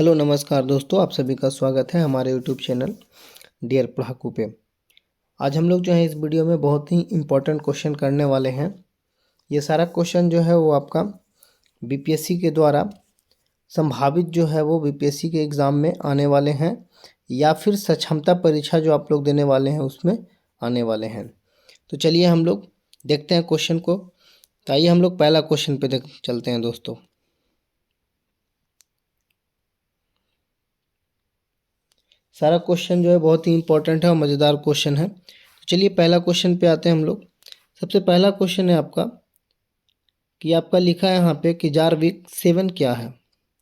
Hello नमस्कार दोस्तों, आप सभी का स्वागत है हमारे यूट्यूब चैनल डियर पढ़ाकू पे। आज हम लोग जो है इस वीडियो में बहुत ही इम्पोर्टेंट क्वेश्चन करने वाले हैं। ये सारा क्वेश्चन जो है वो आपका बीपीएससी के द्वारा संभावित जो है वो बीपीएससी के एग्ज़ाम में आने वाले हैं या फिर सक्षमता परीक्षा जो आप लोग देने वाले हैं उसमें आने वाले हैं। तो चलिए हम लोग देखते हैं क्वेश्चन को। तो आइए हम लोग पहला क्वेश्चन पे चलते हैं दोस्तों। सारा क्वेश्चन जो है बहुत ही इंपॉर्टेंट है और मज़ेदार क्वेश्चन है। तो चलिए पहला क्वेश्चन पे आते हैं हम लोग। सबसे पहला क्वेश्चन है आपका कि आपका लिखा है यहाँ पे कि जार्विक 7 क्या है।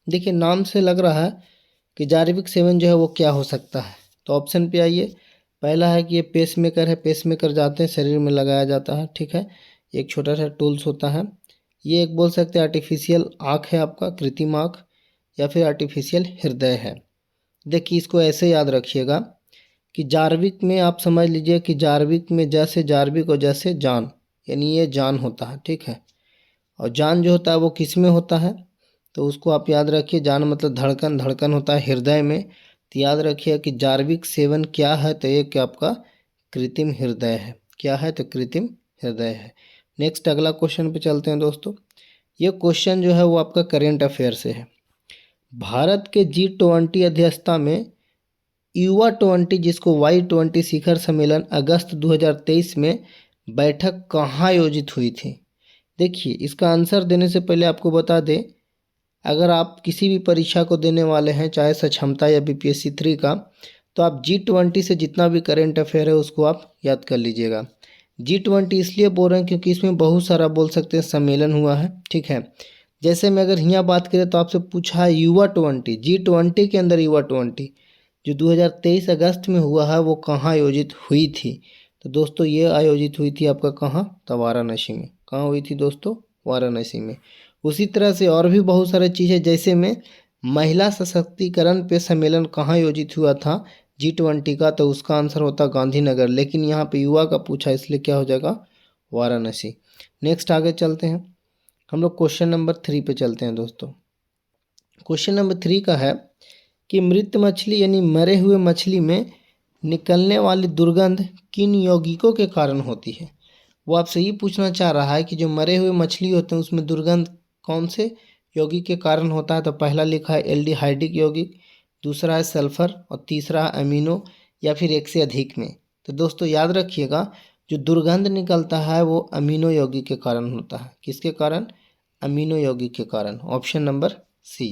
देखिए नाम से लग रहा है कि जार्विक 7 जो है वो क्या हो सकता है। तो ऑप्शन पे आइए। पहला है कि ये पेस मेकर है। पेस मेकर जाते हैं शरीर में लगाया जाता है, ठीक है। एक छोटा सा टूल्स होता है। ये एक बोल सकते हैं आर्टिफिशियल आँख है आपका, कृत्रिम आँख, या फिर आर्टिफिशियल हृदय है। देखिए इसको ऐसे याद रखिएगा कि जार्विक में आप समझ लीजिए कि जार्विक में जैसे जार्विक और जैसे जान, यानी ये जान होता है, ठीक है। और जान जो होता है वो किस में होता है, तो उसको आप याद रखिए। जान मतलब धड़कन, धड़कन होता है हृदय में। तो याद रखिए कि जार्विक 7 क्या है, तो ये क्या आपका कृत्रिम हृदय है। क्या है, तो कृत्रिम हृदय है। नेक्स्ट अगला क्वेश्चन पे चलते हैं दोस्तों। ये क्वेश्चन जो है वो आपका करेंट अफेयर से है। भारत के G20 अध्यक्षता में युवा 20 जिसको Y20 शिखर सम्मेलन अगस्त 2023 में बैठक कहाँ आयोजित हुई थी। देखिए इसका आंसर देने से पहले आपको बता दें, अगर आप किसी भी परीक्षा को देने वाले हैं, चाहे सक्षमता या बीपीएससी 3 का, तो आप G20 से जितना भी करेंट अफेयर है उसको आप याद कर लीजिएगा। G20 इसलिए बोल रहे हैं क्योंकि इसमें बहुत सारा बोल सकते हैं सम्मेलन हुआ है, ठीक है। जैसे मैं अगर यहाँ बात करें तो आपसे पूछा है युवा 20, G20 के अंदर युवा 20 जो 2023 अगस्त में हुआ है वो कहाँ आयोजित हुई थी। तो दोस्तों ये आयोजित हुई थी आपका कहाँ, तो वाराणसी में। कहाँ हुई थी दोस्तों, वाराणसी में। उसी तरह से और भी बहुत सारी चीज़ें, जैसे में महिला सशक्तिकरण पे सम्मेलन कहाँ आयोजित हुआ था G20 का, तो उसका आंसर होता गांधीनगर। लेकिन यहाँ पे युवा का पूछा इसलिए क्या हो जाएगा, वाराणसी। नेक्स्ट आगे चलते हैं हम लोग क्वेश्चन नंबर 3 पे चलते हैं दोस्तों। क्वेश्चन नंबर 3 का है कि मृत मछली यानी मरे हुए मछली में निकलने वाली दुर्गंध किन यौगिकों के कारण होती है। वो आपसे ये पूछना चाह रहा है कि जो मरे हुए मछली होते हैं उसमें दुर्गंध कौन से यौगिक के कारण होता है। तो पहला लिखा है एल्डिहाइडिक यौगिक, दूसरा है सल्फर और तीसरा है अमीनो या फिर एक से अधिक में। तो दोस्तों याद रखिएगा जो दुर्गंध निकलता है वो अमीनो यौगिक के कारण होता है। किसके कारण, अमीनो यौगिक के कारण। Option number C.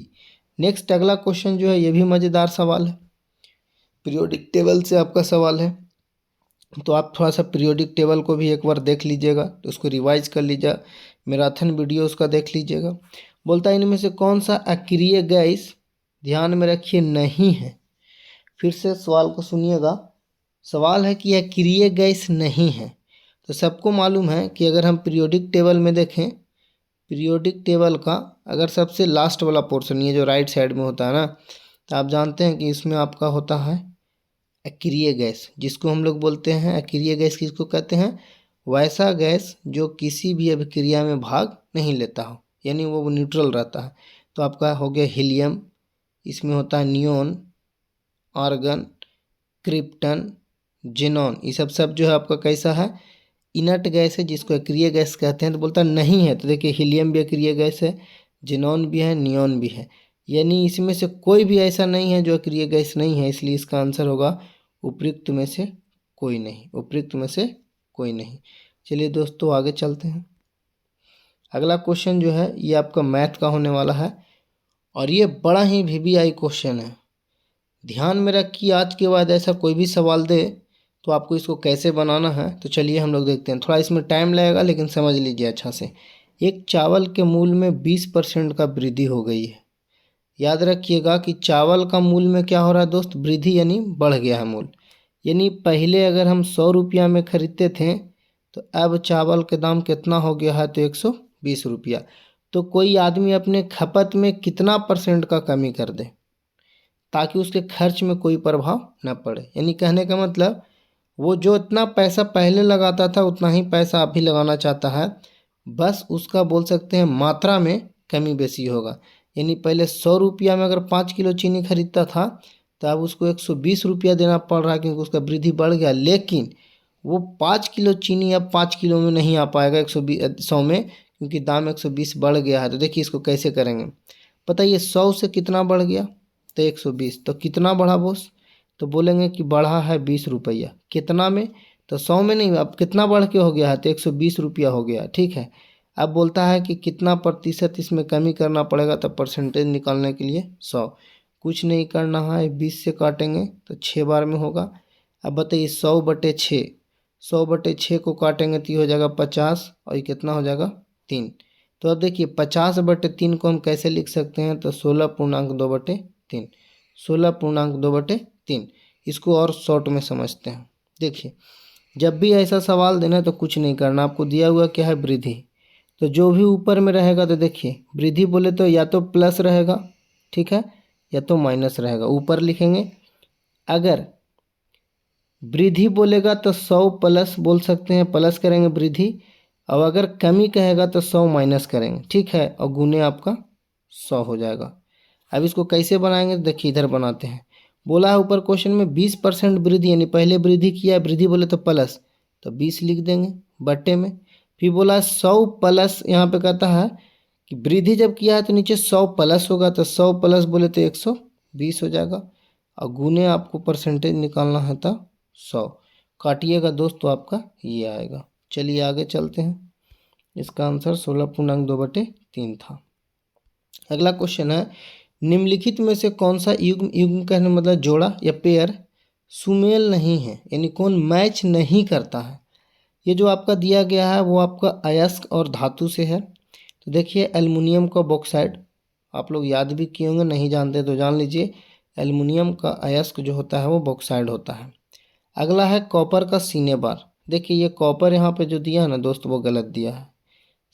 नेक्स्ट अगला क्वेश्चन जो है ये भी मज़ेदार सवाल है, पीरियोडिक टेबल से आपका सवाल है। तो आप थोड़ा सा पीरियोडिक टेबल को भी एक बार देख लीजिएगा, तो उसको रिवाइज कर लीजिएगा, मैराथन वीडियो उसका देख लीजिएगा। बोलता है इनमें से कौन सा अक्रिय गैस, ध्यान में रखिए, नहीं है। फिर से सवाल को सुनिएगा। सवाल है कि अक्रिय गैस नहीं है। तो सबको मालूम है कि अगर हम पीरियोडिक टेबल में देखें, पीरियोडिक टेबल का अगर सबसे लास्ट वाला पोर्शन ये जो राइट साइड में होता है ना, तो आप जानते हैं कि इसमें आपका होता है अक्रिय गैस, जिसको हम लोग बोलते हैं अक्रिय गैस। किसको कहते हैं, वैसा गैस जो किसी भी अभिक्रिया में भाग नहीं लेता हो, यानी वो न्यूट्रल रहता है। तो आपका हो गया हीलियम, इसमें होता है नियोन, आर्गन, क्रिप्टन, जेनॉन। ये सब जो है आपका कैसा है, इनर्ट गैस है, जिसको अक्रिय गैस कहते हैं। तो बोलता नहीं है। तो देखिए हीलियम भी अक्रिय गैस है, जेनॉन भी है, नियॉन भी है, यानी इसमें से कोई भी ऐसा नहीं है जो अक्रिय गैस नहीं है। इसलिए इसका आंसर होगा उपयुक्त में से कोई नहीं, उपयुक्त में से कोई नहीं। चलिए दोस्तों आगे चलते हैं। अगला क्वेश्चन जो है ये आपका मैथ का होने वाला है और ये बड़ा ही वीवीआई क्वेश्चन है। ध्यान में रखिए, आज के बाद ऐसा कोई भी सवाल दे तो आपको इसको कैसे बनाना है। तो चलिए हम लोग देखते हैं, थोड़ा इसमें टाइम लगेगा लेकिन समझ लीजिए अच्छा से। एक चावल के मूल्य में 20% का वृद्धि हो गई है। याद रखिएगा कि चावल का मूल्य में क्या हो रहा है दोस्त, वृद्धि, यानी बढ़ गया है मूल्य। यानी पहले अगर हम 100 रुपया में खरीदते थे तो अब चावल के दाम कितना हो गया है, तो 120 रुपया। तो कोई आदमी अपने खपत में कितना % का कमी कर दे ताकि उसके खर्च में कोई प्रभाव न पड़े। यानी कहने का मतलब वो जो इतना पैसा पहले लगाता था उतना ही पैसा आप भी लगाना चाहता है, बस उसका बोल सकते हैं मात्रा में कमी बेसी होगा। यानी पहले 100 रुपया में अगर 5 किलो चीनी खरीदता था तो अब उसको 120 रुपया देना पड़ रहा है, क्योंकि उसका वृद्धि बढ़ गया। लेकिन वो 5 किलो चीनी अब 5 किलो में नहीं आ पाएगा 100 में, क्योंकि दाम 120 बढ़ गया है। तो देखिए इसको कैसे करेंगे। पता है ये 100 से कितना बढ़ गया, तो 120। तो कितना बढ़ा बॉस, तो बोलेंगे कि बढ़ा है 20 रुपया। कितना में, तो 100 में नहीं, अब कितना बढ़ के हो गया है, तो 120 रुपया हो गया। ठीक है, अब बोलता है कि कितना प्रतिशत इसमें कमी करना पड़ेगा, तो परसेंटेज निकालने के लिए 100। कुछ नहीं करना है, 20 से काटेंगे तो 6 बार में होगा। अब बताइए 100/6, 100/6 को काटेंगे तो ये हो जाएगा 50, और ये कितना हो जाएगा 3। तो अब देखिए 50/3 को हम कैसे लिख सकते हैं, तो 16.2/3, 16.2/3। इसको और शॉर्ट में समझते हैं। देखिए जब भी ऐसा सवाल देना तो कुछ नहीं करना, आपको दिया हुआ क्या है, वृद्धि। तो जो भी ऊपर में रहेगा, तो देखिए वृद्धि बोले तो या तो प्लस रहेगा, ठीक है, या तो माइनस रहेगा, ऊपर लिखेंगे। अगर वृद्धि बोलेगा तो 100 प्लस बोल सकते हैं, प्लस करेंगे वृद्धि। अब अगर कमी कहेगा तो 100 माइनस करेंगे, ठीक है, और गुने आपका 100 हो जाएगा। अब इसको कैसे बनाएंगे, देखिए इधर बनाते हैं। बोला है ऊपर क्वेश्चन में 20% वृद्धि, यानी पहले वृद्धि किया, वृद्धि बोले तो प्लस, तो 20 लिख देंगे बट्टे में। फिर बोला 100 प्लस, यहाँ पे कहता है कि वृद्धि जब किया है तो नीचे 100 प्लस होगा, तो 100 प्लस बोले तो 120 हो जाएगा, और गुने आपको परसेंटेज निकालना है तो 100। काटिएगा दोस्त तो आपका ये आएगा। चलिए आगे चलते हैं। इसका आंसर 16.2/3 था। अगला क्वेश्चन है, निम्नलिखित में से कौन सा युग्म, युग्म कहने मतलब जोड़ा या पेयर, सुमेल नहीं है, यानी कौन मैच नहीं करता है। ये जो आपका दिया गया है वो आपका अयस्क और धातु से है। तो देखिए एल्युमिनियम का बॉक्साइड, आप लोग याद भी किए होंगे, नहीं जानते तो जान लीजिए, एल्युमिनियम का अयस्क जो होता है वो बॉक्साइड होता है। अगला है कॉपर का सीने बार। देखिए ये कॉपर यहाँ पे जो दिया है ना दोस्त, वो गलत दिया है।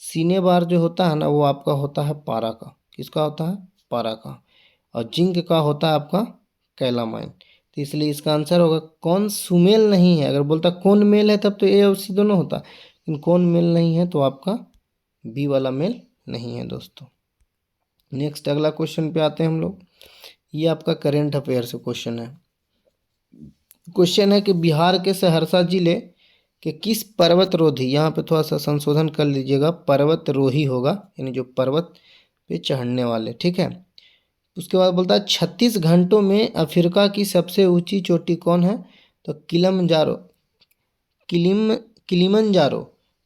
सीने बार जो होता है ना वो आपका होता है पारा का। किसका होता है, पारा का। और जिंक का होता है आपका कैलामाइन। तो इसलिए इसका आंसर होगा कौन सुमेल नहीं है। अगर बोलता कौन मेल है तब तो ए और सी दोनों होता, लेकिन कौन मेल नहीं है तो आपका बी वाला मेल नहीं है दोस्तों। नेक्स्ट अगला क्वेश्चन पे आते हैं हम लोग। ये आपका करेंट अफेयर से क्वेश्चन है। क्वेश्चन है कि बिहार के सहरसा जिले के किस पर्वतरोधी, यहाँ पे थोड़ा सा संशोधन कर लीजिएगा, पर्वतरोही होगा, यानी जो पर्वत पे चढ़ने वाले, ठीक है। उसके बाद बोलता है 36 घंटों में अफ्रीका की सबसे ऊंची चोटी कौन है, तो किलिमंजारो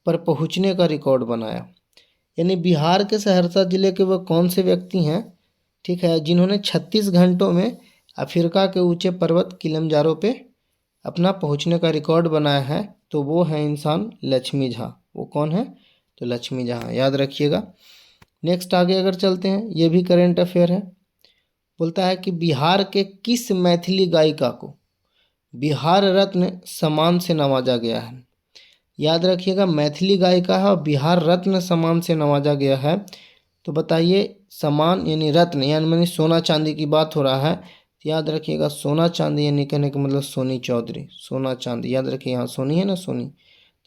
पर पहुंचने का रिकॉर्ड बनाया। यानी बिहार के सहरसा जिले के वह कौन से व्यक्ति हैं, ठीक है, जिन्होंने 36 घंटों में अफ्रीका के ऊंचे पर्वत किलिमंजारो पे अपना पहुंचने का रिकॉर्ड बनाया है। तो वो है इंसान लक्ष्मी झा। वो कौन है, तो लक्ष्मी झा, याद रखिएगा। नेक्स्ट आगे अगर चलते हैं, ये भी करेंट अफेयर है। बोलता है कि बिहार के किस मैथिली गायिका को बिहार रत्न सम्मान से नवाजा गया है। याद रखिएगा मैथिली गायिका है और बिहार रत्न सम्मान से नवाजा गया है। तो बताइए सम्मान यानी रत्न, यानी मैंने सोना चांदी की बात हो रहा है, याद रखिएगा सोना चांदी यानी कहने का मतलब सोनी चौधरी, सोना चांदी, याद रखिए यहाँ सोनी है ना, सोनी,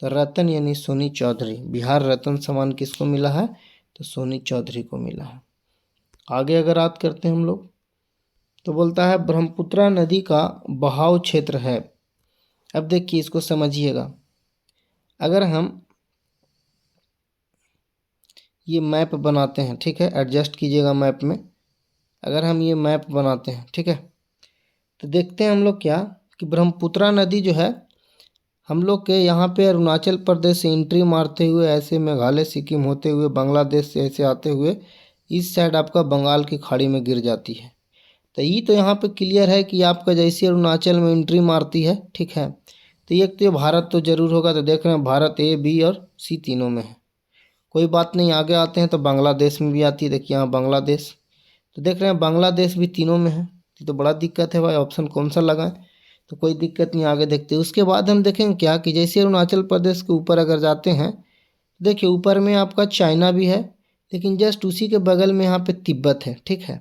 तो रतन यानी सोनी चौधरी। बिहार रत्न सम्मान किसको मिला है, तो सोनी चौधरी को मिला है। आगे अगर बात करते हैं हम लोग, तो बोलता है ब्रह्मपुत्रा नदी का बहाव क्षेत्र है। अब देखिए इसको समझिएगा। अगर हम ये मैप बनाते हैं, ठीक है, एडजस्ट कीजिएगा मैप में। अगर हम ये मैप बनाते हैं, ठीक है, तो देखते हैं हम लोग क्या कि ब्रह्मपुत्रा नदी जो है हम लोग के यहाँ पे अरुणाचल प्रदेश से एंट्री मारते हुए ऐसे मेघालय सिक्किम होते हुए बांग्लादेश से ऐसे आते हुए इस साइड आपका बंगाल की खाड़ी में गिर जाती है। तो ये तो यहाँ पे क्लियर है कि आपका जैसे अरुणाचल में एंट्री मारती है, ठीक है, तो एक तो ये भारत तो जरूर होगा। तो देख रहे हैं भारत ए बी और सी तीनों में है, कोई बात नहीं। आगे आते हैं तो बांग्लादेश में भी आती है, देखिए यहाँ बांग्लादेश, तो देख रहे हैं बांग्लादेश भी तीनों में है। तो बड़ा दिक्कत है भाई, ऑप्शन कौन सा लगाएं, तो कोई दिक्कत नहीं, आगे देखते हैं। उसके बाद हम देखेंगे क्या कि जैसे अरुणाचल प्रदेश के ऊपर अगर जाते हैं, देखिए ऊपर में आपका चाइना भी है, लेकिन जस्ट उसी के बगल में यहाँ पे तिब्बत है, ठीक है।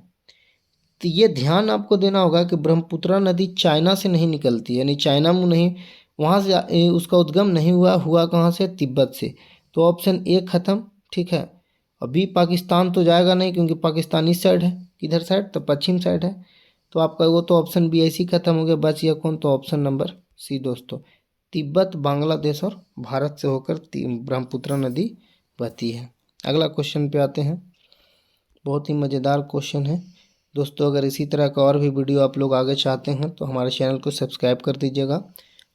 तो ये ध्यान आपको देना होगा कि ब्रह्मपुत्रा नदी चाइना से नहीं निकलती, यानी चाइना में नहीं, वहाँ से उसका उद्गम नहीं हुआ कहाँ से, तिब्बत से। तो ऑप्शन ए खत्म, ठीक है। और बी पाकिस्तान तो जाएगा नहीं, क्योंकि पाकिस्तान इस साइड है, किधर साइड, तो पश्चिम साइड है। तो आपका वो तो ऑप्शन बी ऐसे ही खत्म हो गया, बच गया कौन, तो ऑप्शन नंबर सी दोस्तों। तिब्बत बांग्लादेश और भारत से होकर ब्रह्मपुत्र नदी बहती है। अगला क्वेश्चन पे आते हैं, बहुत ही मज़ेदार क्वेश्चन है दोस्तों। अगर इसी तरह का और भी वीडियो आप लोग आगे चाहते हैं तो हमारे चैनल को सब्सक्राइब कर दीजिएगा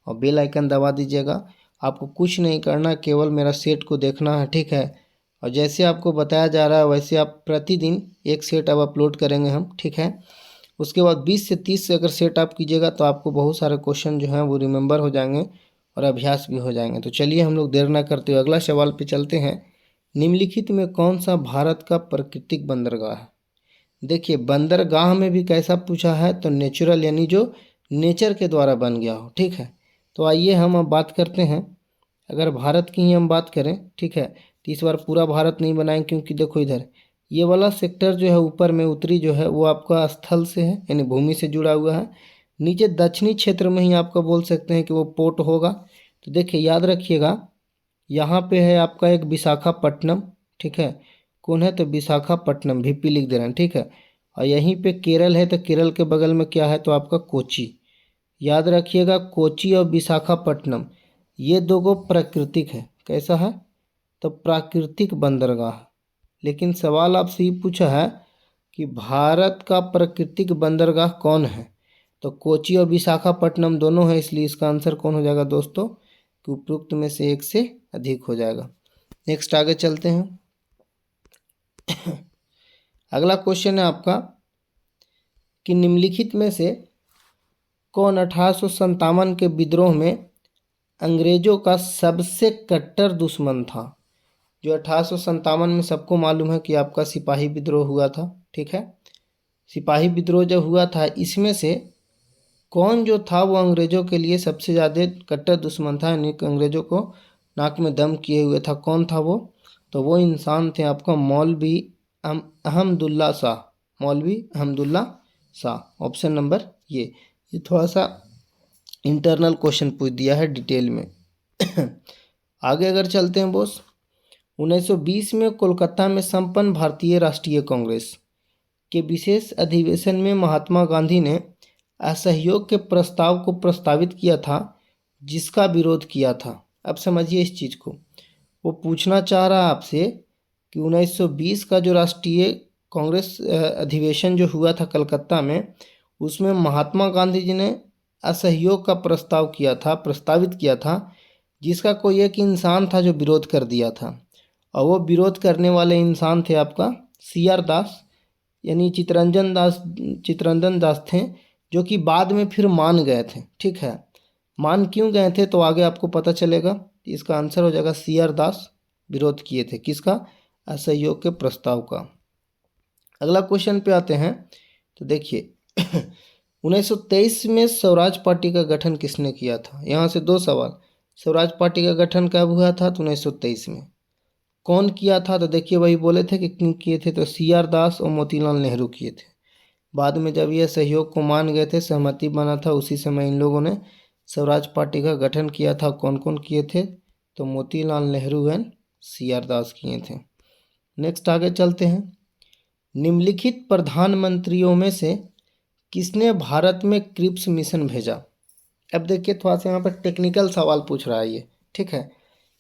और बेल आइकन दबा दीजिएगा। आपको कुछ नहीं करना, केवल मेरा सेट को देखना है, ठीक है। और जैसे आपको बताया जा रहा है वैसे आप प्रतिदिन एक सेट अब अपलोड करेंगे हम, ठीक है। उसके बाद 20 से 30 से अगर सेट आप कीजिएगा तो आपको बहुत सारे क्वेश्चन जो हैं वो रिमेंबर हो जाएंगे और अभ्यास भी हो जाएंगे। तो चलिए हम लोग देर ना करते हुए अगला सवाल पे चलते हैं। निम्नलिखित में कौन सा भारत का प्राकृतिक बंदरगाह है? देखिए बंदरगाह में भी कैसा पूछा है, तो नेचुरल, यानी जो नेचर के द्वारा बन गया हो, ठीक है। तो आइए हम अब बात करते हैं, अगर भारत की ही हम बात करें, ठीक है, तो इस बार पूरा भारत नहीं बनाएंगे, क्योंकि देखो इधर ये वाला सेक्टर जो है ऊपर में उत्तरी जो है वो आपका स्थल से है, यानी भूमि से जुड़ा हुआ है। नीचे दक्षिणी क्षेत्र में ही आपका बोल सकते हैं कि वो पोर्ट होगा। तो देखिए याद रखिएगा, यहाँ पे है आपका एक विशाखापट्टनम, ठीक है। कौन है, तो विशाखापट्टनम, वीपी लिख दे रहे हैं, ठीक है। और यहीं पे केरल है, तो केरल के बगल में क्या है, तो आपका कोची। याद रखिएगा कोची और विशाखापट्टनम ये दो गो प्राकृतिक है, कैसा है, तो प्राकृतिक बंदरगाह। लेकिन सवाल आपसे ये पूछा है कि भारत का प्राकृतिक बंदरगाह कौन है, तो कोची और विशाखापट्टनम दोनों है, इसलिए इसका आंसर कौन हो जाएगा दोस्तों, कि उपरोक्त में से एक से अधिक हो जाएगा। नेक्स्ट आगे चलते हैं। अगला क्वेश्चन है आपका कि निम्नलिखित में से कौन 1857 के विद्रोह में अंग्रेजों का सबसे कट्टर दुश्मन था? जो 1857 में सबको मालूम है कि आपका सिपाही विद्रोह हुआ था, ठीक है। सिपाही विद्रोह जब हुआ था, इसमें से कौन जो था वो अंग्रेजों के लिए सबसे ज़्यादा कट्टर दुश्मन था, यानी कि अंग्रेजों को नाक में दम किए हुए था, कौन था वो, तो वो इंसान थे आपका मौलवी अहमदुल्ला शाह, मौलवी अहमदुल्ला शाह। ऑप्शन नंबर ये थोड़ा सा इंटरनल क्वेश्चन पूछ दिया है डिटेल में। आगे अगर चलते हैं बोस, 1920 में कोलकाता में संपन्न भारतीय राष्ट्रीय कांग्रेस के विशेष अधिवेशन में महात्मा गांधी ने असहयोग के प्रस्ताव को प्रस्तावित किया था, जिसका विरोध किया था। अब समझिए इस चीज़ को, वो पूछना चाह रहा है आपसे कि 1920 का जो राष्ट्रीय कांग्रेस अधिवेशन जो हुआ था कलकत्ता में, उसमें महात्मा गांधी जी ने असहयोग का प्रस्ताव किया था, प्रस्तावित किया था, जिसका कोई एक इंसान था जो विरोध कर दिया था। और वो विरोध करने वाले इंसान थे आपका CR दास, यानी चित्तरंजन दास थे, जो कि बाद में फिर मान गए थे, ठीक है। मान क्यों गए थे तो आगे आपको पता चलेगा। इसका आंसर हो जाएगा CR दास विरोध किए थे, किसका, असहयोग के प्रस्ताव का। अगला क्वेश्चन पे आते हैं, तो देखिए 1923 में स्वराज पार्टी का गठन किसने किया था? यहाँ से दो सवाल, स्वराज पार्टी का गठन कब हुआ था, तो 1923 में। कौन किया था, तो देखिए वही बोले थे कि क्यों किए थे, तो CR दास और मोतीलाल नेहरू किए थे। बाद में जब ये सहयोग को मान गए थे, सहमति बना था, उसी समय इन लोगों ने स्वराज पार्टी का गठन किया था। कौन कौन किए थे, तो मोतीलाल नेहरू एंड CR दास किए थे। नेक्स्ट आगे चलते हैं। निम्नलिखित प्रधानमंत्रियों में से किसने भारत में क्रिप्स मिशन भेजा? अब देखिए थोड़ा सा यहाँ पर टेक्निकल सवाल पूछ रहा है ये, ठीक है।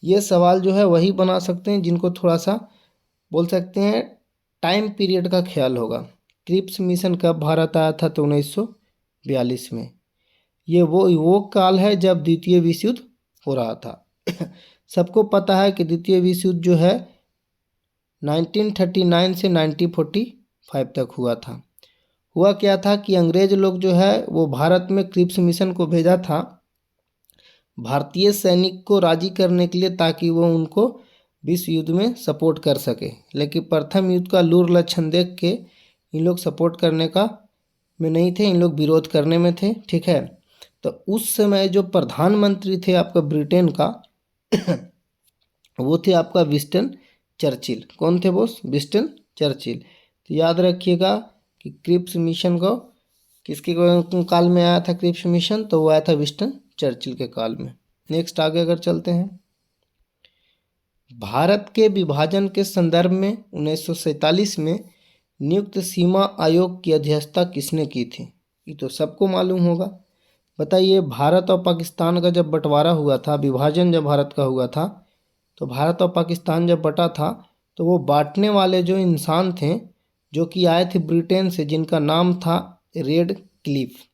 ये सवाल जो है वही बना सकते हैं जिनको थोड़ा सा बोल सकते हैं टाइम पीरियड का ख्याल होगा। क्रिप्स मिशन कब भारत आया था, तो 1942 में। ये वो काल है जब द्वितीय विश्व युद्ध हो रहा था। सबको पता है कि द्वितीय विश्व युद्ध जो है 1939 से 1945 तक हुआ था। हुआ क्या था कि अंग्रेज लोग जो है वो भारत में क्रिप्स मिशन को भेजा था भारतीय सैनिक को राजी करने के लिए, ताकि वो उनको विश्व युद्ध में सपोर्ट कर सके। लेकिन प्रथम युद्ध का लूर लक्षण देख के इन लोग सपोर्ट करने का में नहीं थे, इन लोग विरोध करने में थे, ठीक है। तो उस समय जो प्रधानमंत्री थे आपका ब्रिटेन का वो थे आपका विंस्टन चर्चिल। कौन थे बोस, विंस्टन चर्चिल। तो याद रखिएगा कि क्रिप्स मिशन को किसके काल में आया था, क्रिप्स मिशन, तो वो आया था विंस्टन चर्चिल के काल में। नेक्स्ट आगे अगर चलते हैं, भारत के विभाजन के संदर्भ में 1947 में नियुक्त सीमा आयोग की अध्यक्षता किसने की थी? ये तो सबको मालूम होगा। बताइए, भारत और पाकिस्तान का जब बंटवारा हुआ था, विभाजन जब भारत का हुआ था, तो भारत और पाकिस्तान जब बटा था तो वो बांटने वाले जो इंसान थे, जो कि आए थे ब्रिटेन से, जिनका नाम था रेड क्लिफ।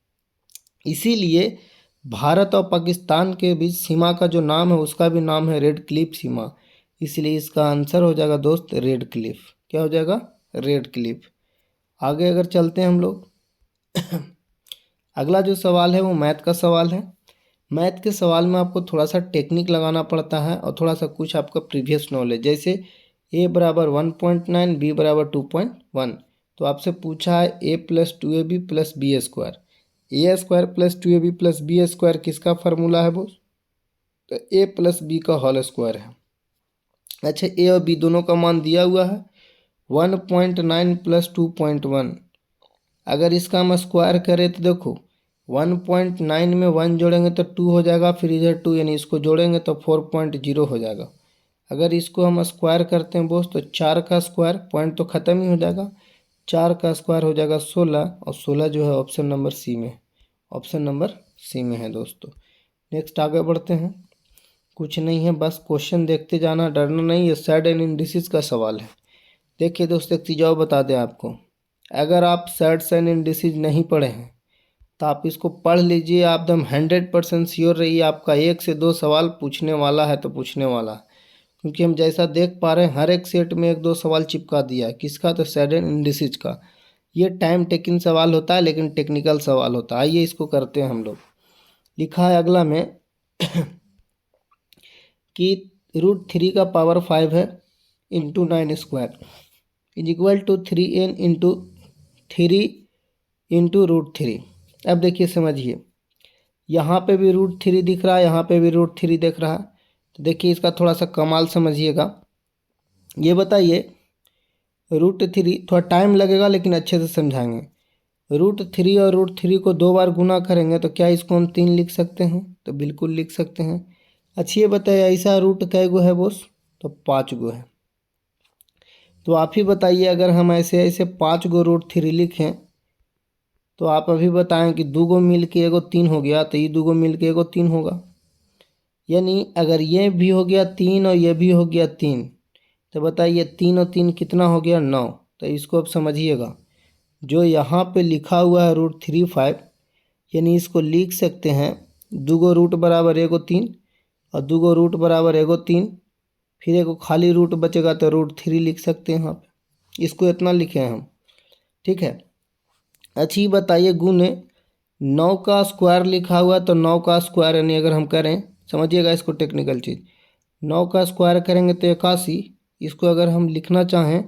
इसीलिए भारत और पाकिस्तान के बीच सीमा का जो नाम है उसका भी नाम है रेड क्लिफ सीमा। इसलिए इसका आंसर हो जाएगा दोस्त रेड क्लिफ। क्या हो जाएगा? Red Cliff. आगे अगर चलते हैं हम लोग, अगला जो सवाल है वो मैथ का सवाल है। मैथ के सवाल में आपको थोड़ा सा टेक्निक लगाना पड़ता है और थोड़ा सा कुछ आपका प्रीवियस नॉलेज, जैसे a बराबर 1.9, b बराबर 2.1। तो आपसे पूछा है a plus 2ab plus B square. A square plus 2ab plus B square किसका फार्मूला है वो? तो a प्लस बी का होल स्क्वायर है। अच्छा, a और b दोनों का मान दिया हुआ है 1.9 प्लस 2.1। अगर इसका हम स्क्वायर करें तो देखो 1.9 में 1 जोड़ेंगे तो 2 हो जाएगा, फिर इधर 2 यानी इसको जोड़ेंगे तो 4.0 हो जाएगा। अगर इसको हम स्क्वायर करते हैं बोस तो 4 का स्क्वायर, पॉइंट तो ख़त्म ही हो जाएगा, 4 का स्क्वायर हो जाएगा 16, और 16 जो है ऑप्शन नंबर सी में, ऑप्शन नंबर सी में है दोस्तों। नेक्स्ट आगे बढ़ते हैं। कुछ नहीं है, बस क्वेश्चन देखते जाना, डरना नहीं। ये सेड एंड इंडिसेस का सवाल है। देखिए दोस्तों, एक चीज़ और बता दें आपको, अगर आप सेड्स एंड इंडिसेस नहीं पढ़े हैं तो आप इसको पढ़ लीजिए। आप एकदम 100% श्योर रहिए, आपका 1 से 2 सवाल पूछने वाला है तो पूछने वाला है, क्योंकि हम जैसा देख पा रहे हैं हर एक सेट में 1-2 सवाल चिपका दिया है। किसका? तो सेड एंड इंडिसेस का। ये टाइम टेकिंग सवाल होता है लेकिन टेक्निकल सवाल होता है। आइए इसको करते हैं हम लोग। लिखा है अगला में कि √3 का पावर 5 है into 9 square is equal to 3n into 3 into √3। अब देखिए समझिए, यहाँ पे भी √3 दिख रहा है, यहाँ पे भी √3 दिख रहा है। तो देखिए इसका थोड़ा सा कमाल समझिएगा। ये बताइए, √3 थोड़ा टाइम लगेगा लेकिन अच्छे से समझाएंगे। √3 और √3 को 2 बार गुना करेंगे तो क्या इसको हम 3 लिख सकते हैं? तो बिल्कुल लिख सकते हैं। अच्छा ये बताइए, ऐसा रूट कै गो है बोस? तो 5 गो है। तो आप ही बताइए, अगर हम ऐसे ऐसे 5 गो √3 लिखें तो आप अभी बताएं कि 2 गो मिल के एगो 3 हो गया, तो ये 2 गो मिल के एगो 3 होगा। यानी अगर ये भी हो गया 3 और ये भी हो गया 3, तो बताइए 3 और 3 कितना हो गया? 9। तो इसको अब समझिएगा, जो यहाँ पे लिखा हुआ है √3 5, यानी इसको लिख सकते हैं 2 गो रूट बराबर एगो 3 और 2 गो रूट बराबर एगो 3, फिर एगो खाली रूट बचेगा तो √3 लिख सकते हैं यहाँ पे। इसको इतना लिखे हैं हम, ठीक है। अच्छी बताइए, गुने 9 का स्क्वायर लिखा हुआ तो 9 का स्क्वायर यानी अगर हम करें, समझिएगा इसको टेक्निकल चीज़, 9 का स्क्वायर करेंगे तो 81। इसको अगर हम लिखना चाहें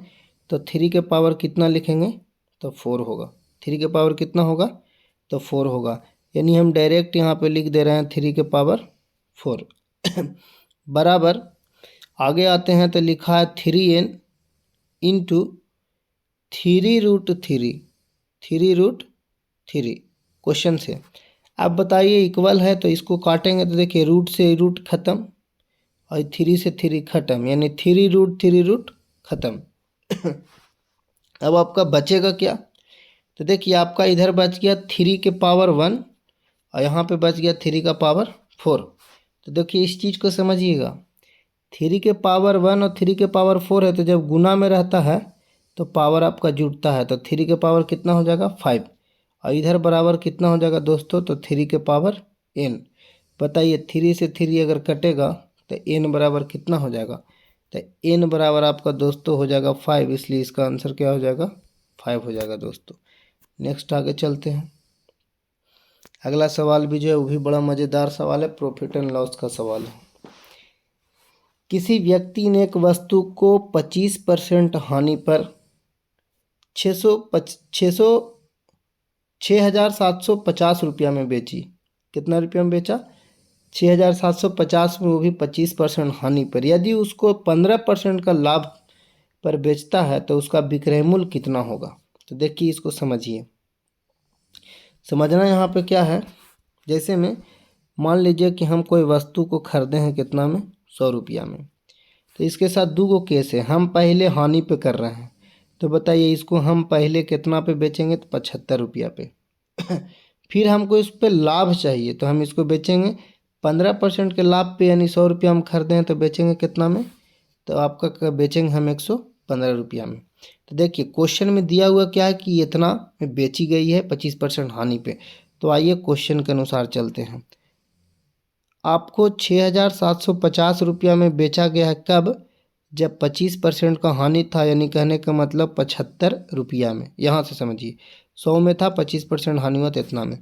तो 3 के पावर कितना लिखेंगे? तो 4 होगा। 3 के पावर कितना होगा? तो 4 होगा। यानी हम डायरेक्ट यहाँ पे लिख दे रहे हैं 3 के पावर 4 बराबर। आगे आते हैं तो लिखा है 3n इंटू 3√3, 3√3 क्वेश्चन से। आप बताइए इक्वल है तो इसको काटेंगे तो देखिए रूट से रूट खत्म और 3 से 3 खत्म, यानी 3√3 खत्म। अब आपका बचेगा क्या? तो देखिए आपका इधर बच गया 3 के पावर 1 और यहाँ पे बच गया 3 का पावर 4। तो देखिए इस चीज़ को समझिएगा, 3 के पावर 1 और 3 के पावर 4 है तो जब गुना में रहता है तो पावर आपका जुड़ता है, तो 3 के पावर कितना हो जाएगा? 5। और इधर बराबर कितना हो जाएगा दोस्तों? तो 3 के पावर n। बताइए 3 से 3 अगर कटेगा तो n बराबर कितना हो जाएगा? तो n बराबर आपका दोस्तों हो जाएगा 5, इसलिए इसका आंसर क्या हो जाएगा? 5 हो जाएगा दोस्तों। नेक्स्ट आगे चलते हैं। अगला सवाल भी जो है वो भी बड़ा मज़ेदार सवाल है, प्रॉफिट एंड लॉस का सवाल है। किसी व्यक्ति ने एक वस्तु को 25% हानि पर 6,750 रुपया में बेची। कितना रुपया में बेचा? 6,750 में, वो भी 25% हानि पर। यदि उसको 15% का लाभ पर बेचता है तो उसका विक्रय मूल्य कितना होगा? तो देखिए इसको समझिए। समझना यहाँ पे क्या है, जैसे में मान लीजिए कि हम कोई वस्तु को खरीदे हैं कितना में? 100 रुपया में। तो इसके साथ दो गो केस है, हम पहले हानि पे कर रहे हैं, तो बताइए इसको हम पहले कितना पे बेचेंगे, तो 75 रुपया पे। फिर हमको इस पे लाभ चाहिए, तो हम इसको बेचेंगे 15% के लाभ पे, यानी 100 रुपया हम खरीदे हैं तो बेचेंगे कितना में, तो आपका बेचेंगे हम 115 रुपया में। तो देखिए क्वेश्चन में दिया हुआ क्या है कि इतना में बेची गई है 25% हानि पे। तो आइए क्वेश्चन के अनुसार चलते हैं। आपको 6,750 रुपया में बेचा गया है, कब, जब 25% का हानि था, यानी कहने का मतलब 75 रुपया में। यहाँ से समझिए 100 में था, 25% हानि हुआ तो इतना में।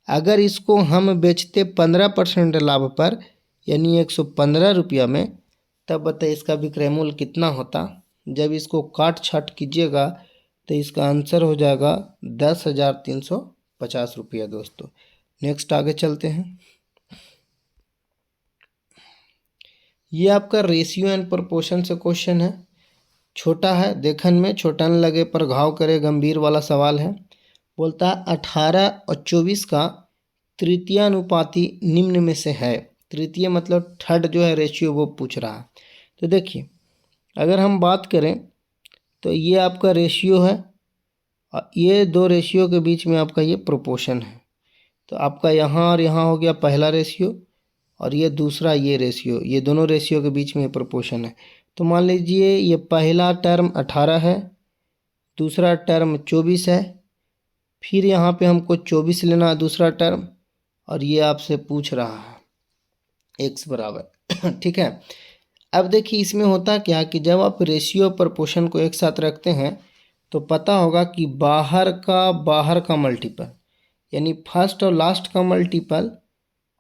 अगर इसको हम बेचते 15% लाभ पर, यानी 115 रुपया में, तब बताइए इसका विक्रय मूल्य कितना होता। जब इसको काट छाट कीजिएगा तो इसका आंसर हो जाएगा 10,350 रुपया दोस्तों। नेक्स्ट आगे चलते हैं। ये आपका रेशियो एंड प्रोपोर्शन से क्वेश्चन है। छोटा है देखन में, छोटा न लगे पर घाव करे, गंभीर वाला सवाल है। बोलता है 18 और 24 का तृतीयानुपाती निम्न में से है। तृतीय मतलब थर्ड जो है रेशियो, वो पूछ रहा है। तो देखिए अगर हम बात करें तो ये आपका रेशियो है और ये दो रेशियो के बीच में आपका ये प्रोपोर्शन है। तो आपका यहाँ और यहाँ हो गया पहला रेशियो और ये दूसरा ये रेशियो, ये दोनों रेशियो के बीच में प्रोपोर्शन है। तो मान लीजिए ये पहला टर्म 18 है, दूसरा टर्म 24 है, फिर यहाँ पे हमको 24 लेना है दूसरा टर्म, और ये आपसे पूछ रहा है x बराबर ठीक है। अब देखिए इसमें होता क्या कि जब आप रेशियो प्रोपोर्शन को एक साथ रखते हैं तो पता होगा कि बाहर का मल्टीपल, यानी फर्स्ट और लास्ट का मल्टीपल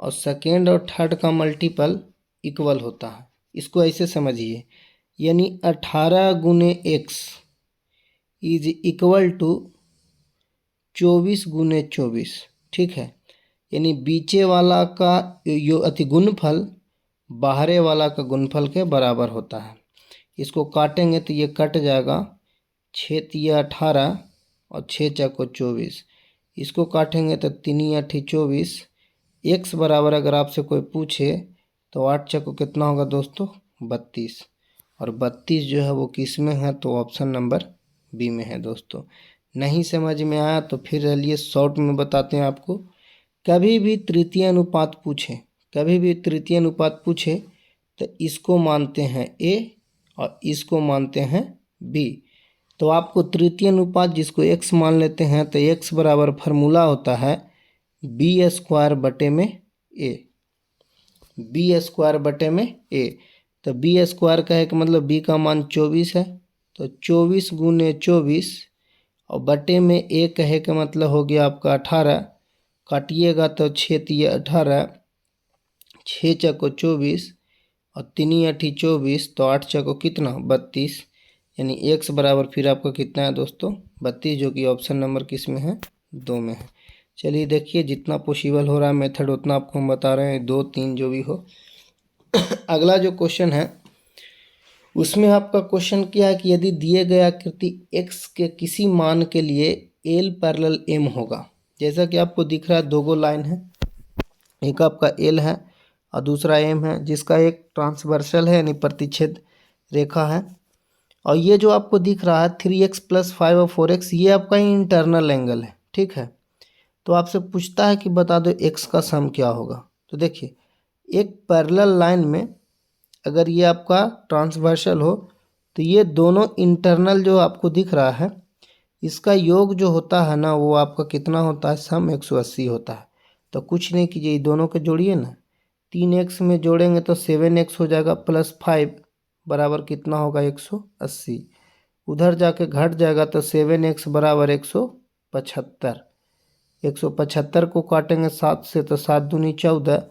और सेकेंड और थर्ड का मल्टीपल इक्वल होता है। इसको ऐसे समझिए, यानी 18 गुने x इज इक्वल टू 24 गुने 24, ठीक है। यानी बीचे वाला का गुणफल बाहरे वाला का गुणफल के बराबर होता है। इसको काटेंगे तो ये कट जाएगा, 6 तिया 18 और 6 चौको 24। इसको काटेंगे तो 3 8 24। x बराबर अगर आपसे कोई पूछे तो 8 चौको कितना होगा दोस्तों, 32। और 32 जो है वो किस में है, तो ऑप्शन नंबर बी में है दोस्तों। नहीं समझ में आया तो फिर चलिए शॉर्ट में बताते हैं आपको। कभी भी तृतीय अनुपात पूछे तो इसको मानते हैं a और इसको मानते हैं b। तो आपको तृतीय अनुपात जिसको x मान लेते हैं तो x बराबर फार्मूला होता है b² बटे में a, b² बटे में a। तो b² का है कि मतलब b का मान 24 है, तो 24 गुने 24 और बटे में a कहे का मतलब हो गया आपका 18। काटिएगा तो 6 तिया 18, 6 चौको 24 और 3 8 24, तो 8 चौको कितना 32। यानी x बराबर फिर आपका कितना है दोस्तों, 32, जो कि ऑप्शन नंबर किस में है, 2 में है। चलिए देखिए जितना पॉसिबल हो रहा है मेथड उतना आपको हम बता रहे हैं, 2 3 जो भी हो। अगला जो क्वेश्चन है उसमें आपका क्वेश्चन क्या है कि यदि दिए गए आकृति x के किसी मान के लिए l पैरेलल m होगा। जैसा कि आपको दिख रहा है दो गो लाइन है, एक आपका l है और दूसरा m है, जिसका एक ट्रांसवर्सल है यानी प्रतिच्छेद रेखा है। और ये जो आपको दिख रहा है 3x + 5 और 4x, ये आपका इंटरनल एंगल है, ठीक है। तो आपसे पूछता है कि बता दो x का सम क्या होगा। तो देखिए एक पैरेलल लाइन में अगर ये आपका ट्रांसवर्सल हो तो ये दोनों इंटरनल जो आपको दिख रहा है इसका योग जो होता है ना, वो आपका कितना होता है, सम 180 होता है। तो कुछ नहीं कीजिए, ये दोनों को जोड़िए ना, 3x में जोड़ेंगे तो 7x हो जाएगा, +5 बराबर कितना होगा 180। उधर जाके घट जाएगा तो 7x बराबर 175। 175 को काटेंगे 7 से तो 7 दूनी 14,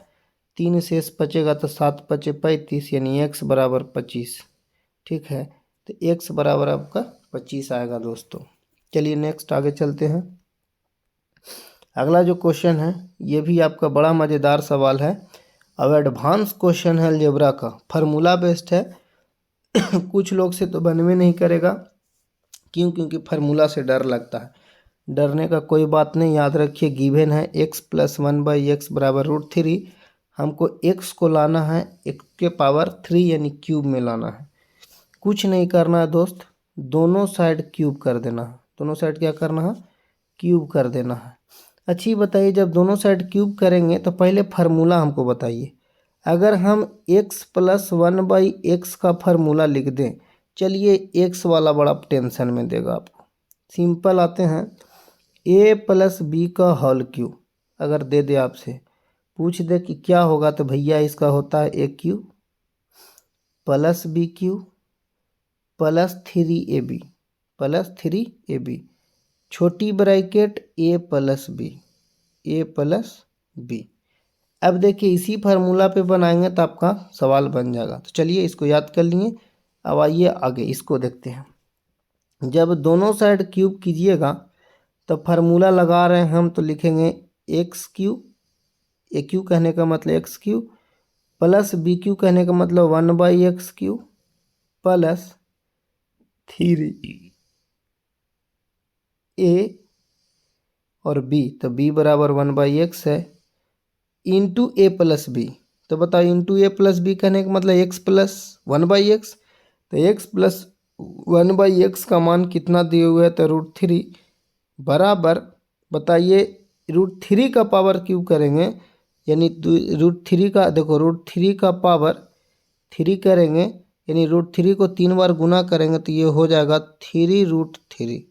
3 शेष बचेगा तो 7 पचे 35, यानी x बराबर 25, ठीक है। तो x बराबर आपका 25 आएगा दोस्तों। चलिए नेक्स्ट आगे चलते हैं। अगला जो क्वेश्चन है ये भी आपका बड़ा मज़ेदार सवाल है। अब एडवांस क्वेश्चन है अलजेब्रा का, फार्मूला बेस्ड है। कुछ लोग से तो बनवे नहीं करेगा, क्योंकि फार्मूला से डर लगता है। डरने का कोई बात नहीं, याद रखिए गिवन है x + 1/x बराबर √3। हमको x को लाना है x के पावर 3 यानी क्यूब में लाना है। कुछ नहीं करना है दोस्त, दोनों साइड क्यूब कर देना है। दोनों साइड क्या करना है? क्यूब कर देना है। अच्छी बताइए, जब दोनों साइड क्यूब करेंगे तो पहले फार्मूला हमको बताइए। अगर हम x + 1/x का फार्मूला लिख दें, चलिए x वाला बड़ा टेंशन में देगा आपको। सिंपल आते हैं, a + b का होल क्यूब अगर दे दे आपसे, पूछ दे कि क्या होगा, तो भैया इसका होता है a³ + b³ + 3ab + 3ab, छोटी ब्रैकेट a + b। अब देखिए इसी फार्मूला पे बनाएंगे तो आपका सवाल बन जाएगा। तो चलिए इसको याद कर लिए। अब आइए आगे इसको देखते हैं। जब दोनों साइड क्यूब कीजिएगा तो फार्मूला लगा रहे हैं हम, तो लिखेंगे x³ a³ कहने का मतलब x³ + b³ कहने का मतलब 1/x³ + 3a और b, तो b बराबर 1/x है, इंटू a + b। तो बताओ इंटू a + b कहने का मतलब x + 1/x, तो x + 1/x का मान कितना दिए हुए है? तो √3 बराबर, बताइए √3 का पावर क्यूब करेंगे, यानी √3 का, देखो √3 का पावर 3 करेंगे, यानी √3 को 3 बार गुना करेंगे तो ये हो जाएगा 3√3।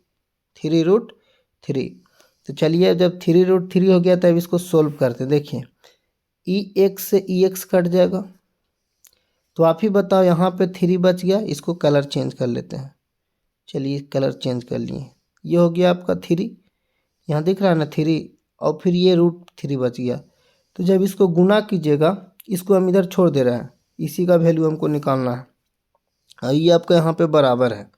3√3। तो चलिए जब 3√3 हो गया तब इसको सोल्व करते हैं। देखिए EX से EX कट जाएगा, तो आप ही बताओ, यहाँ पे 3 बच गया, इसको कलर चेंज कर लेते हैं। चलिए कलर चेंज कर लिए, ये हो गया आपका 3, यहाँ दिख रहा है ना 3, और फिर ये √3 बच गया। तो जब इसको गुना कीजिएगा, इसको हम इधर छोड़ दे रहे हैं, इसी का वैल्यू हमको निकालना है, और ये आपका यहाँ पे बराबर है।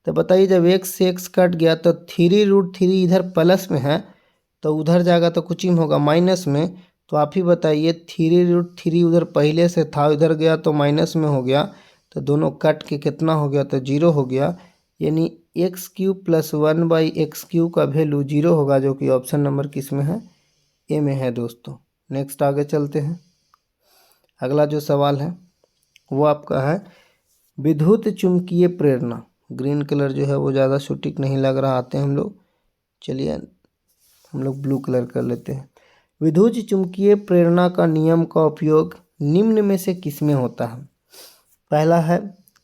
तो बताइए जब x से x कट गया तो 3√3 इधर प्लस में है, तो उधर जाएगा तो कुछ ही होगा माइनस में। तो आप ही बताइए 3√3 उधर पहले से था, उधर गया तो माइनस में हो गया, तो दोनों कट के कितना हो गया? तो 0 हो गया, यानी x³ + 1/x³ का वैल्यू 0 होगा, जो कि ऑप्शन नंबर किस में है? ए में है दोस्तों। नेक्स्ट आगे चलते हैं। अगला जो सवाल है वो आपका है विद्युत चुंबकीय प्रेरणा। ग्रीन कलर जो है वो ज़्यादा सटीक नहीं लग रहा, आते हैं हम लोग, चलिए हम लोग ब्लू कलर कर लेते हैं। विद्युत चुंबकीय प्रेरणा का नियम का उपयोग निम्न में से किस में होता है? पहला है,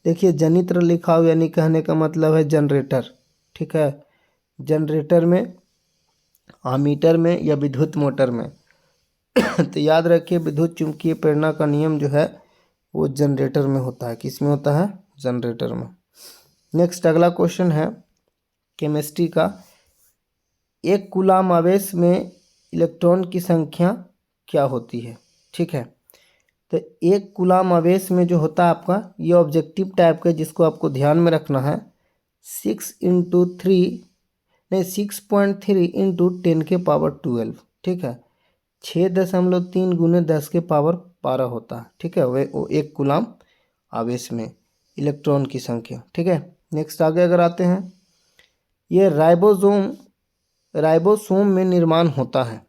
देखिए जनित्र लिखा हो, यानी कहने का मतलब है जनरेटर, ठीक है, जनरेटर में, आमीटर में या विद्युत मोटर में। तो याद रखिए विद्युत चुंबकीय प्रेरणा का नियम जो है वो जनरेटर में होता है। किस में होता है? जनरेटर में। नेक्स्ट अगला क्वेश्चन है केमिस्ट्री का, एक कूलाम आवेश में इलेक्ट्रॉन की संख्या क्या होती है? ठीक है, तो एक कूलाम आवेश में जो होता है आपका, ये ऑब्जेक्टिव टाइप का, जिसको आपको ध्यान में रखना है, 6.3 × 10⁻12, ठीक है, 6.3 × 10⁻12 होता है, ठीक है, वो एक कूलाम आवेश में इलेक्ट्रॉन की संख्या, ठीक है। नेक्स्ट आगे अगर आते हैं, ये राइबोसोम में निर्माण होता है।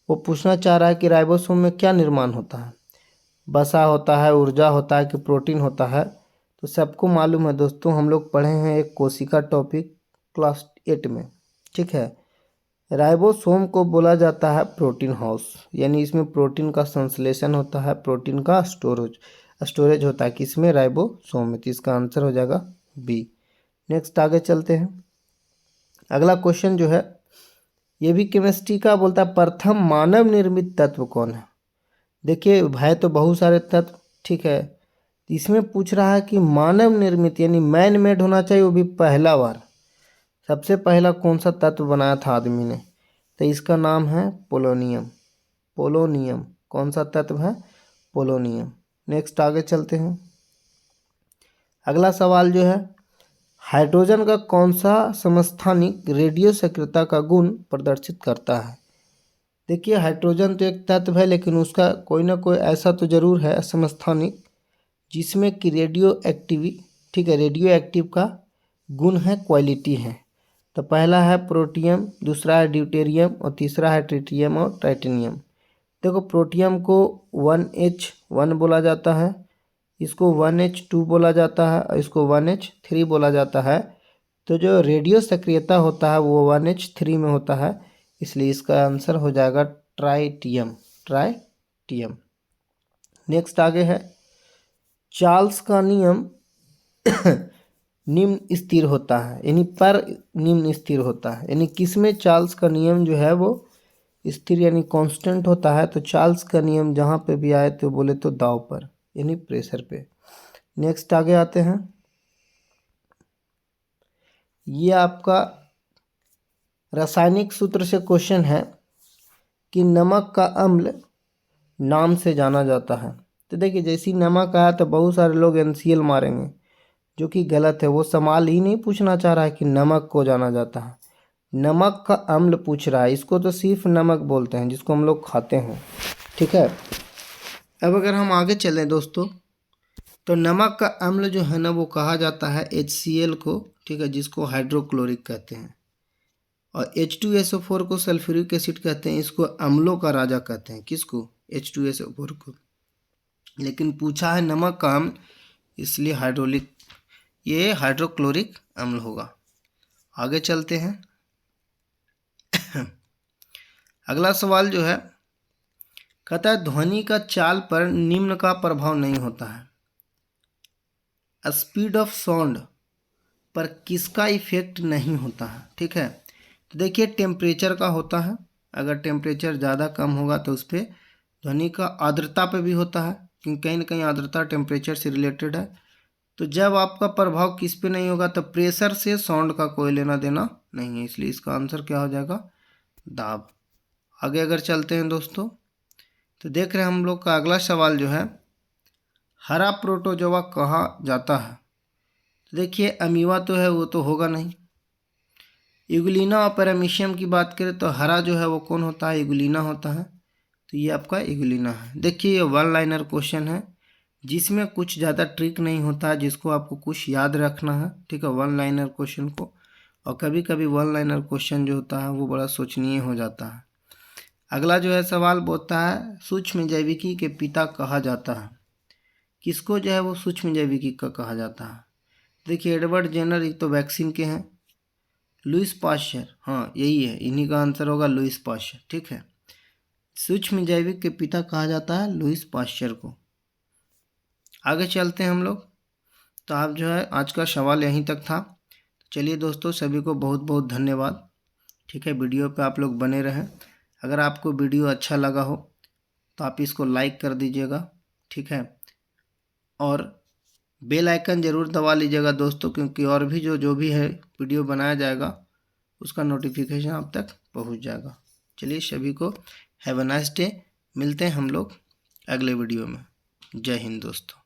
वो पूछना चाह रहा है कि राइबोसोम में क्या निर्माण होता है, वसा होता है, ऊर्जा होता है कि प्रोटीन होता है? तो सबको मालूम है दोस्तों, हम लोग पढ़े हैं एक कोशिका टॉपिक क्लास 8 में, ठीक है। राइबोसोम को बोला जाता है प्रोटीन हाउस, यानी इसमें प्रोटीन का संश्लेषण होता है, प्रोटीन का स्टोरेज होता है, किसमें? राइबोसोम में। तो इसका आंसर हो जाएगा बी। नेक्स्ट आगे चलते हैं। अगला क्वेश्चन जो है ये भी केमिस्ट्री का, बोलता है प्रथम मानव निर्मित तत्व कौन है? देखिए है तो बहुत सारे तत्व, ठीक है, इसमें पूछ रहा है कि मानव निर्मित, यानी मैन मेड होना चाहिए, वो भी पहला बार, सबसे पहला कौन सा तत्व बनाया था आदमी ने? तो इसका नाम है पोलोनियम। पोलोनियम कौन सा तत्व है? पोलोनियम। नेक्स्ट आगे चलते हैं। अगला सवाल जो है, हाइड्रोजन का कौन सा समस्थानिक रेडियो सक्रियता का गुण प्रदर्शित करता है? देखिए हाइड्रोजन तो एक तत्व है, लेकिन उसका कोई ना कोई ऐसा तो जरूर है समस्थानिक जिसमें कि ठीक है, रेडियो एक्टिव का गुण है, क्वालिटी है। तो पहला है प्रोटियम, दूसरा है ड्यूटेरियम और तीसरा है ट्रिटियम और टाइटेनियम। देखो प्रोटियम को 1H1 बोला जाता है, इसको 1H2 बोला जाता है और इसको 1H3 बोला जाता है। तो जो रेडियो सक्रियता होता है वो 1H3 में होता है, इसलिए इसका आंसर हो जाएगा ट्राइटियम। ट्राइटियम। नेक्स्ट आगे है, चार्ल्स का नियम निम्न स्थिर होता है, यानी पर निम्न स्थिर होता है, यानी किसमें चार्ल्स का नियम जो है वो स्थिर यानी कांस्टेंट होता है। तो चार्ल्स का नियम जहाँ पे भी आए तो बोले तो दाव पर, यानी प्रेशर पे। नेक्स्ट आगे आते हैं, ये आपका रासायनिक सूत्र से क्वेश्चन है कि नमक का अम्ल नाम से जाना जाता है। तो देखिए जैसे ही नमक आया तो बहुत सारे लोग NCL मारेंगे, जो कि गलत है। वो सवाल ही नहीं पूछना चाह रहा है कि नमक को जाना जाता है, नमक का अम्ल पूछ रहा है। इसको तो सिर्फ नमक बोलते हैं जिसको हम लोग खाते हैं, ठीक है। अब अगर हम आगे चलें दोस्तों, तो नमक का अम्ल जो है ना वो कहा जाता है HCl को, ठीक है, जिसको हाइड्रोक्लोरिक कहते हैं। और H2SO4 को सल्फ्यूरिक एसिड कहते हैं। इसको अम्लों का राजा कहते हैं, किसको? H2SO4 को। लेकिन पूछा है नमक का अम्ल, इसलिए ये हाइड्रोक्लोरिक अम्ल होगा। आगे चलते हैं। अगला सवाल जो है, कहता है ध्वनि का चाल पर निम्न का प्रभाव नहीं होता है। स्पीड ऑफ साउंड पर किसका इफेक्ट नहीं होता है, ठीक है। तो देखिए टेम्परेचर का होता है, अगर टेम्परेचर ज़्यादा कम होगा तो उस पर ध्वनि का आर्द्रता पे भी होता है, क्योंकि कहीं ना कहीं आर्द्रता टेम्परेचर से रिलेटेड है। तो जब आपका प्रभाव किस पे नहीं होगा, तो प्रेशर से साउंड का कोई लेना देना नहीं है, इसलिए इसका आंसर क्या हो जाएगा? दाब। आगे अगर चलते हैं दोस्तों, तो देख रहे हैं हम लोग का अगला सवाल जो है, हरा प्रोटोजोआ कहा जाता है। तो देखिए अमीबा तो है, वो तो होगा नहीं। यूग्लिना और पैरामीशियम की बात करें तो हरा जो है वो कौन होता है? यूग्लिना होता है। तो ये आपका यूग्लिना है। देखिए ये वन लाइनर क्वेश्चन है, जिसमें कुछ ज़्यादा ट्रिक नहीं होता है, जिसको आपको कुछ याद रखना है, ठीक है, वन लाइनर क्वेश्चन को। और कभी कभी वन लाइनर क्वेश्चन जो होता है वो बड़ा सोचनीय हो जाता है। अगला जो है सवाल बोलता है सूक्ष्म जैविकी के पिता कहा जाता है। किसको जो है वो सूक्ष्म जैविकी का कहा जाता है? देखिए एडवर्ड जेनर, ये तो वैक्सीन के हैं। लुईस पाश्चर, हाँ यही है, इन्हीं का आंसर होगा लुईस पाश्चर, ठीक है। सूक्ष्म जैविक के पिता कहा जाता है लुईस पाश्चर को। आगे चलते हैं हम लोग। तो आप जो है आज का सवाल यहीं तक था। चलिए दोस्तों, सभी को बहुत बहुत धन्यवाद, ठीक है। वीडियो पे आप लोग बने रहें। अगर आपको वीडियो अच्छा लगा हो तो आप इसको लाइक कर दीजिएगा, ठीक है। और बेल आइकन ज़रूर दबा लीजिएगा दोस्तों, क्योंकि और भी जो भी है वीडियो बनाया जाएगा उसका नोटिफिकेशन आप तक पहुंच जाएगा। चलिए सभी को हैव अ नाइस डे। मिलते हैं हम लोग अगले वीडियो में। जय हिंद दोस्तों।